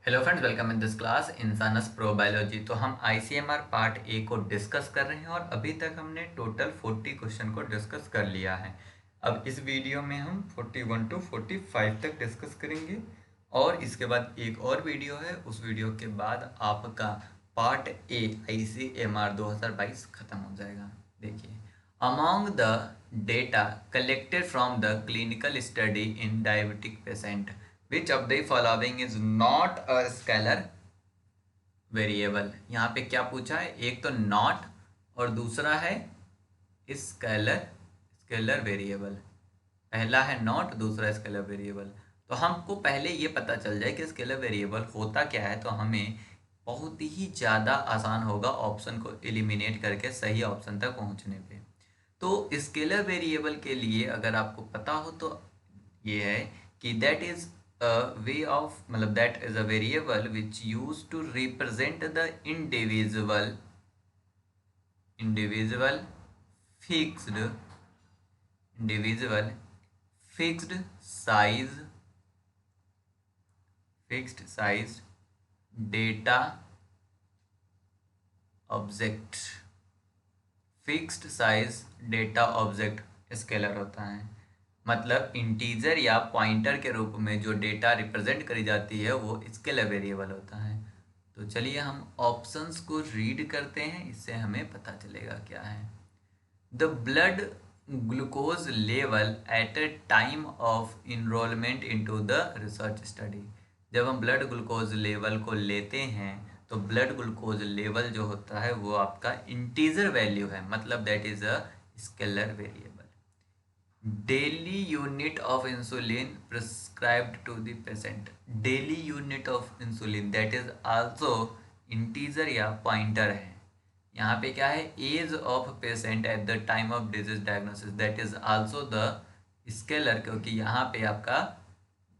Hello friends, welcome in this class इंसानस प्रोबायोलॉजी। तो हम आईसीएमआर पार्ट ए को डिस्कस कर रहे हैं और अभी तक हमने टोटल 40 क्वेश्चन को डिस्कस कर लिया है। अब इस वीडियो में हम 41 टू 45 तक डिस्कस करेंगे और इसके बाद एक और वीडियो है। उस वीडियो के बाद आपका पार्ट ए आईसीएमआर 2022 खत्म हो जाएगा। देखिए, among the data collected from the clinical study in diabetic patient, which of the following is not a scalar variable. यहाँ पे क्या पूछा है, एक तो नॉट और दूसरा है स्केलर वेरिएबल। पहला है नॉट, दूसरा स्केलर वेरिएबल। तो हमको पहले ये पता चल जाए कि स्केलर वेरिएबल होता क्या है, तो हमें बहुत ही ज़्यादा आसान होगा ऑप्शन को एलिमिनेट करके सही ऑप्शन तक पहुँचने पे। तो स्केलर वेरिएबल के लिए अगर आपको पता हो तो ये है कि that is a way of, मतलब that is a variable which use to represent the individual fixed individual fixed size data object. Fixed size data object scalar होता है, मतलब इंटीजर या पॉइंटर के रूप में जो डेटा रिप्रेजेंट करी जाती है वो स्केलर वेरिएबल होता है। तो चलिए हम ऑप्शंस को रीड करते हैं, इससे हमें पता चलेगा क्या है। The blood glucose level at a time of enrolment into the research study. जब हम ब्लड ग्लूकोज लेवल को लेते हैं तो ब्लड ग्लूकोज लेवल जो होता है वो आपका इंटीजर वैल्यू है, मतलब that is a scalar variable. Daily unit of insulin prescribed to the patient. Daily unit of insulin that is also integer या पॉइंटर है। यहाँ पे क्या है, age of patient at the time of disease diagnosis that is also the scalar, क्योंकि यहाँ पे आपका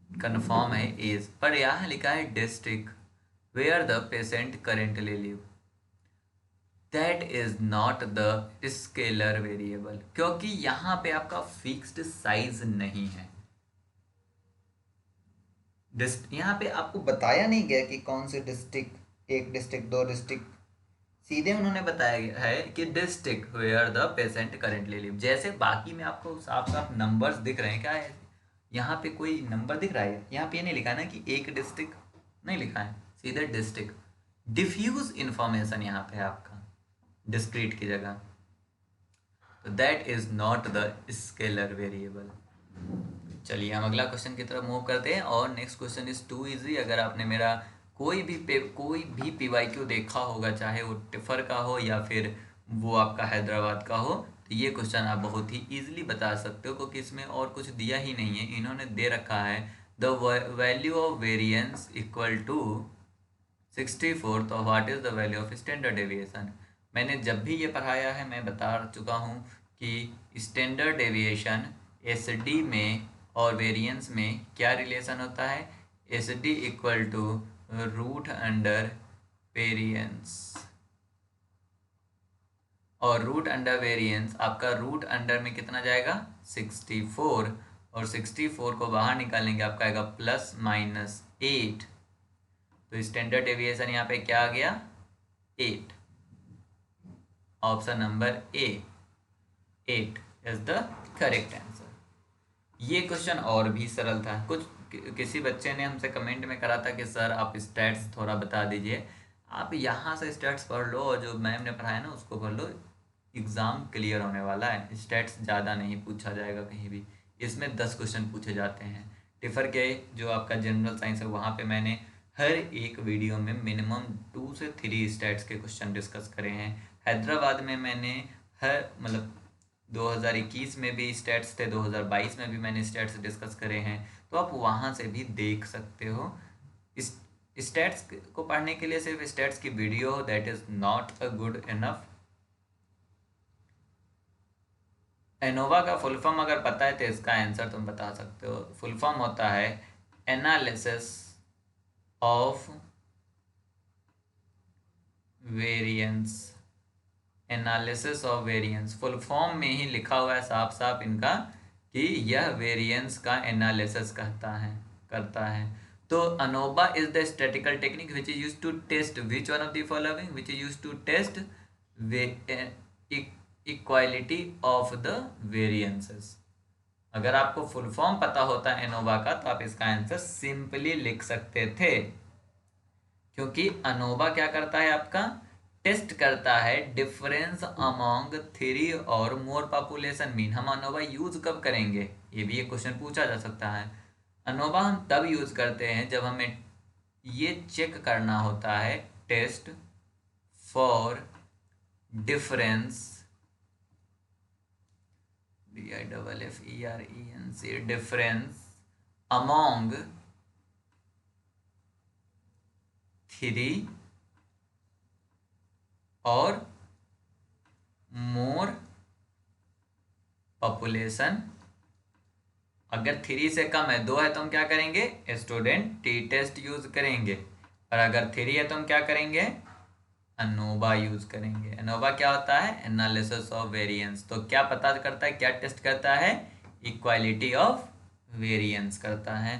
कन्फर्म है एज, पर यहाँ लिखा है district where the patient currently live, that is not the scalar variable, क्योंकि यहाँ पे आपका फिक्स्ड साइज नहीं है। यहाँ पे आपको बताया नहीं गया कि कौन से डिस्ट्रिक्ट, एक डिस्ट्रिक्ट, दो डिस्ट्रिक्ट, सीधे उन्होंने बताया गया है कि district where the patient currently live. जैसे बाकी में आपको साफ साफ नंबर्स दिख रहे हैं, क्या है यहाँ पे कोई नंबर दिख रहा है, यहाँ पे ये नहीं लिखा है ना कि एक डिस्ट्रिक्ट, नहीं लिखा है, सीधे डिस्ट्रिक्ट। डिफ्यूज इंफॉर्मेशन यहाँ पे है आपका डिस्क्रीट की जगह, तो that is not the scalar variable. चलिए हम अगला क्वेश्चन की तरफ मूव करते हैं और next question is too easy. अगर आपने मेरा कोई भी पीवाईक्यू देखा होगा, चाहे वो टिफर का हो या फिर वो आपका हैदराबाद का हो, तो ये क्वेश्चन आप बहुत ही इजीली बता सकते हो, क्योंकि इसमें और कुछ दिया ही नहीं है। इन्होंने दे रखा है the value of variance equal to 64, तो what is the value of standard deviation. मैंने जब भी ये पढ़ाया है मैं बता चुका हूँ कि स्टैंडर्ड डेविएशन एसडी में और वेरिएंस में क्या रिलेशन होता है। SD equal to root under variance, और रूट अंडर वेरिएंस आपका रूट अंडर में कितना जाएगा 64, और 64 को बाहर निकालेंगे आपका आएगा प्लस माइनस 8, तो स्टैंडर्ड डेविएशन यहाँ पे क्या आ गया 8। Option number A 8 is the correct answer. ये क्वेश्चन और भी सरल था। किसी बच्चे ने हमसे कमेंट में करा था कि सर आप स्टैट्स थोड़ा बता दीजिए। आप यहाँ से स्टैट्स पढ़ लो और जो मैम ने पढ़ाया ना उसको पढ़ लो, एग्ज़ाम क्लियर होने वाला है। स्टैट्स ज़्यादा नहीं पूछा जाएगा कहीं भी, इसमें 10 क्वेश्चन पूछे जाते हैं। टिफर के जो आपका जनरल साइंस है वहाँ पे मैंने हर एक वीडियो में मिनिमम 2 से 3 स्टैट्स के क्वेश्चन डिस्कस करे हैं। हैदराबाद में मैंने हर, मतलब 2021 में भी स्टैट्स थे, 2022 में भी मैंने स्टैट्स डिस्कस करे हैं, तो आप वहाँ से भी देख सकते हो। इस स्टैट्स को पढ़ने के लिए सिर्फ स्टैट्स की video that is not a good enough. ANOVA का फुल फॉर्म अगर पता है तो इसका आंसर तुम बता सकते हो। फुल फॉर्म होता है analysis of variance. Analysis of variance full form में ही लिखा हुआ है साफ साफ इनका कि यह वेरिएंस का एनालिसिस करता है। तो ANOVA is the statical technique which is use to test which one of the following, which is use to test equality of the variances. अगर आपको फुल फॉर्म पता होता है एनोवा का तो आप इसका आंसर सिंपली लिख सकते थे, क्योंकि अनोवा क्या करता है, आपका टेस्ट करता है डिफरेंस अमॉन्ग 3 और मोर पॉपुलेशन मीन। हम अनोवा यूज कब करेंगे, ये भी एक क्वेश्चन पूछा जा सकता है। अनोवा हम तब यूज करते हैं जब हमें ये चेक करना होता है, test for difference, DIFFERENC, difference among 3 और मोर पॉपुलेशन। अगर 3 से कम है, 2 है, तो हम क्या करेंगे, स्टूडेंट टी टेस्ट यूज करेंगे। और अगर 3 है तो हम क्या करेंगे, अनोवा यूज करेंगे। अनोवा क्या होता है, एनालिसिस ऑफ वेरिएंस। तो क्या पता करता है, क्या टेस्ट करता है, इक्वालिटी ऑफ वेरिएंस करता है।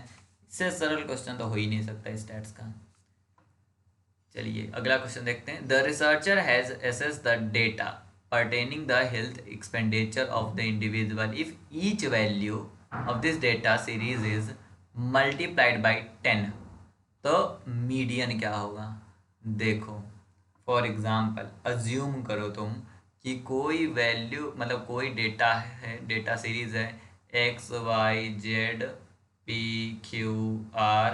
इससे सरल क्वेश्चन तो हो ही नहीं सकता स्टैट्स का। चलिए अगला क्वेश्चन देखते हैं। The researcher has assessed the data pertaining the health expenditure of the individual if each value of this data series is multiplied by 10। तो मीडियन क्या होगा, देखो फॉर एग्जांपल अज्यूम करो तुम कि कोई वैल्यू, मतलब कोई डेटा है, डेटा सीरीज है XYZ PQR,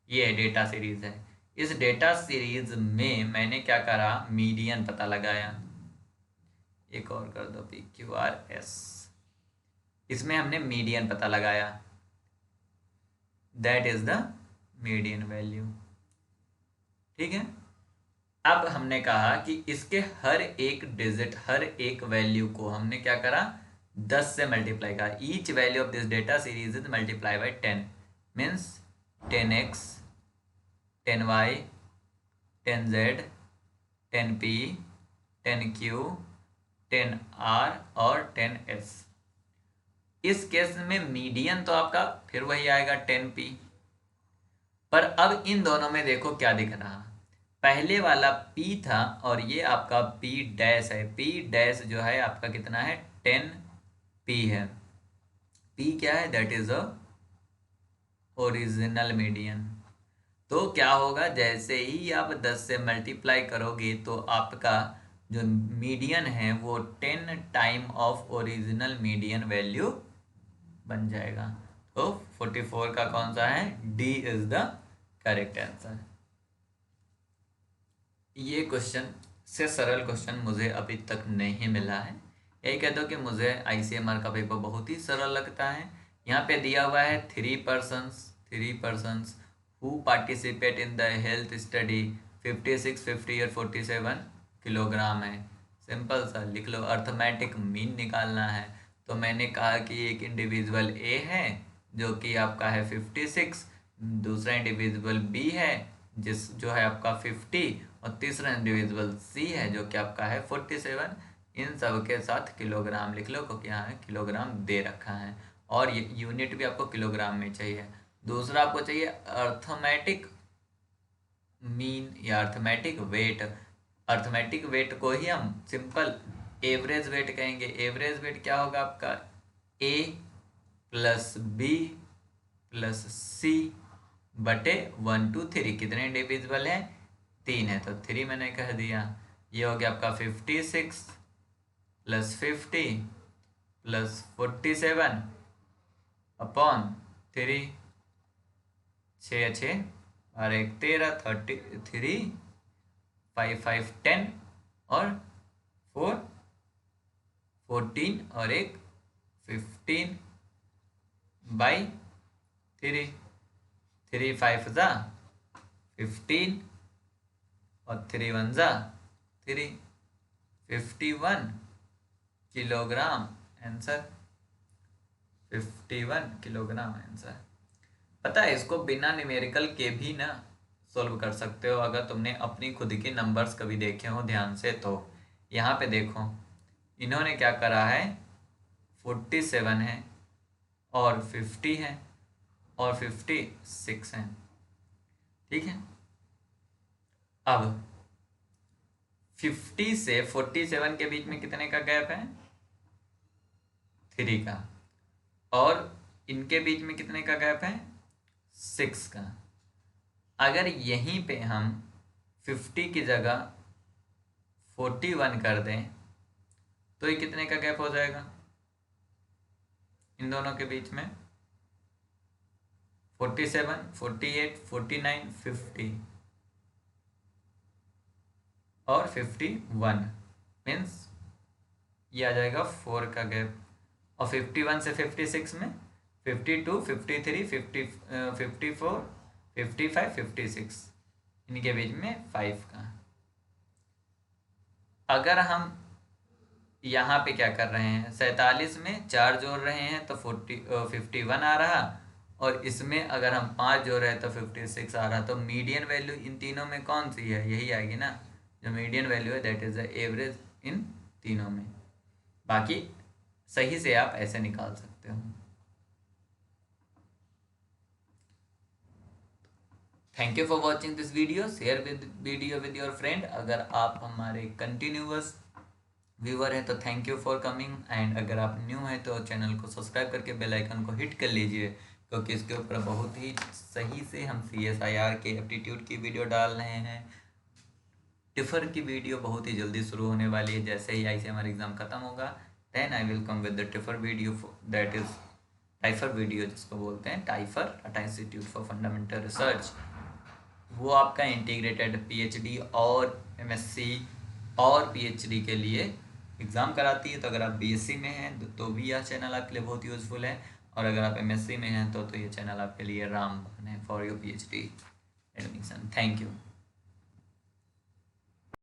ये डेटा सीरीज है। इस डेटा सीरीज में मैंने क्या करा, मीडियन पता लगाया। एक और कर दो PQRS, इसमें हमने मीडियन पता लगाया, that is the median value. ठीक है, अब हमने कहा कि इसके हर एक डिजिट, हर एक वैल्यू को हमने क्या करा, 10 से मल्टीप्लाई करा। Each value of this data series is multiply by 10 means 10x 10y 10z 10p 10q 10r और 10s। इस केस में मीडियन तो आपका फिर वही आएगा 10p। पर अब इन दोनों में देखो क्या दिख रहा, पहले वाला p था और ये आपका p डैश है। p डैश जो है आपका कितना है, 10p है। p क्या है, that is a original median. तो क्या होगा, जैसे ही आप 10 से मल्टीप्लाई करोगे तो आपका जो मीडियन है वो 10 time of original median value बन जाएगा। तो 44 का कौन सा है, D is the correct answer. ये क्वेश्चन से सरल क्वेश्चन मुझे अभी तक नहीं मिला है। यही कहते हो कि मुझे ICMR का पेपर बहुत ही सरल लगता है। यहाँ पे दिया हुआ है 3 persons who participate in the health study 56, 50 और 47 किलोग्राम है। सिंपल सा लिख लो, अर्थमेटिक मीन निकालना है। तो मैंने कहा कि एक इंडिविजुअल ए है जो कि आपका है 56, दूसरा इंडिविजुअल बी है जो है आपका 50 और तीसरा इंडिविजुअल सी है जो कि आपका है 47। इन सब के साथ किलोग्राम लिख लो क्योंकि यहाँ किलोग्राम दे रखा है और ये यूनिट भी आपको किलोग्राम में चाहिए। दूसरा आपको चाहिए अर्थमेटिक मीन या अर्थमेटिक वेट। अर्थमेटिक वेट को ही हम सिंपल एवरेज वेट कहेंगे। एवरेज वेट क्या होगा आपका, A plus B plus C बटे 1 2 3। कितने इंडिविजुअल हैं, 3 है तो 3 मैंने कह दिया। ये हो गया आपका 56 प्लस 50 प्लस 47 अपॉन 3, 6 6 और 1 13, 33 5 5 10 और 4 14 और 1 15 बाई 3। 3 5 जा 15 और 3 1 जा 3, 51 किलोग्राम आंसर। 51 kilogram answer. पता है इसको बिना न्यूमेरिकल के भी ना सॉल्व कर सकते हो अगर तुमने अपनी खुद के नंबर्स कभी देखे हो ध्यान से। तो यहाँ पे देखो इन्होंने क्या करा है, 47 है और 50 है और 56 है। ठीक है। अब 50 से 47 के बीच में कितने का गैप है? 3 का। और इनके बीच में कितने का गैप है? 6 का। अगर यहीं पे हम 50 की जगह 41 कर दें तो ये कितने का गैप हो जाएगा इन दोनों के बीच में? 47, 48, 49, 50 और 51 मीन्स ये आ जाएगा 4 का गैप। और 51 से 56 में 52, 53, 54, 55, 56 इनके बीच में 5 का। अगर हम यहाँ पे क्या कर रहे हैं, 47 में 4 जोड़ रहे हैं तो 51 आ रहा, और इसमें अगर हम 5 जोड़ रहे हैं तो 56 आ रहा। तो मीडियन वैल्यू इन तीनों में कौन सी है? यही आएगी ना, जो मीडियन वैल्यू है that is the average in तीनों में। बाकी सही से आप ऐसे निकाल सकते हो। Thank you for watching this video. Share video with your friend. अगर आप हमारे कंटिन्यूअस व्यूअर हैं तो thank you for coming, and अगर आप न्यू हैं तो चैनल को सब्सक्राइब करके बेल आइकन को हिट कर लीजिए, क्योंकि इसके ऊपर बहुत ही सही से हम CSIR के एप्टीट्यूड की वीडियो डाल रहे हैं। टिफर की वीडियो बहुत ही जल्दी शुरू होने वाली है। जैसे ही ICMR एग्ज़ाम ख़त्म होगा then I will come with the TIFR video, that is TIFR video जिसको बोलते हैं, TIFR Tata institute for fundamental research. वो आपका इंटीग्रेटेड PhD और MSc और PhD के लिए एग्ज़ाम कराती है। तो अगर आप BSc में हैं तो भी यह चैनल आपके लिए बहुत यूज़फुल है, और अगर आप MSc में हैं तो ये चैनल आपके लिए रामबाण है for your PhD admission. Thank you.